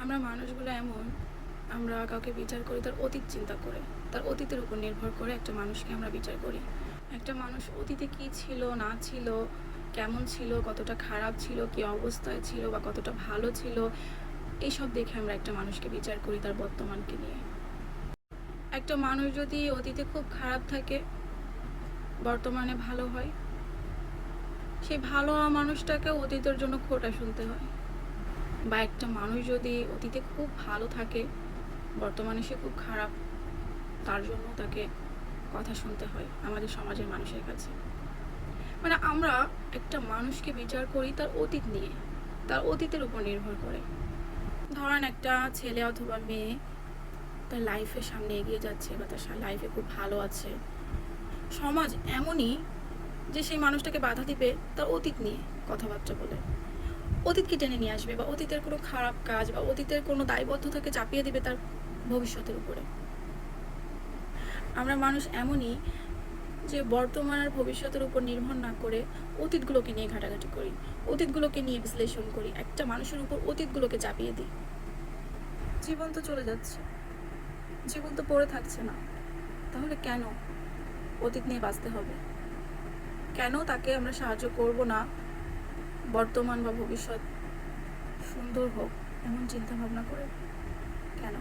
আমরা মানুষগুলো এমন, আমরা কাউকে বিচার করি তার অতীত চিন্তা করে, তার অতীতের উপর নির্ভর করে একটা মানুষকে আমরা বিচার করি। একটা মানুষ অতীতে কি ছিল না ছিল, কেমন ছিল, কতটা খারাপ ছিল, কি অবস্থায় ছিল বা কতটা ভালো ছিল, এইসব দেখে আমরা একটা মানুষকে বিচার করি তার বর্তমানকে নিয়ে। একটা মানুষ যদি অতীতে খুব খারাপ থাকে, বর্তমানে ভালো হয়, সেই ভালো হওয়া মানুষটাকে অতীতের জন্য খোঁটা শুনতে হয়। বা একটা মানুষ যদি অতীতে খুব ভালো থাকে, বর্তমানে সে খুব খারাপ, তার জন্য তাকে কথা শুনতে হয় আমাদের সমাজের মানুষের কাছে। মানে আমরা একটা মানুষকে বিচার করি তার অতীত নিয়ে, তার অতীতের উপর নির্ভর করে। ধরেন একটা ছেলে অথবা মেয়ে তার লাইফের সামনে এগিয়ে যাচ্ছে বা তার লাইফে খুব ভালো আছে, সমাজ এমনই যে সেই মানুষটাকে বাধা দিবে তার অতীত নিয়ে কথাবার্তা বলে, অতীতকে টেনে নিয়ে আসবে বা অতীতের কোনো খারাপ কাজ বা অতীতের কোনো দায়বদ্ধতাকে চাপিয়ে দিবে তার ভবিষ্যতের উপরে। আমরা মানুষ এমনই যে বর্তমান আর ভবিষ্যতের উপর নির্ভর না করে অতীতগুলোকে নিয়ে ঘাটাঘাটি করি, অতীতগুলোকে নিয়ে বিশ্লেষণ করি, একটা মানুষের উপর অতীতগুলোকে চাপিয়ে দিই। জীবন তো চলে যাচ্ছে, জীবন তো পড়ে থাকছে না, তাহলে কেন অতীত নিয়ে বাঁচতে হবে? কেন তাকে আমরা সাহায্য করব না বর্তমান বা ভবিষ্যৎ সুন্দর হোক এমন চিন্তা ভাবনা করে? কেন?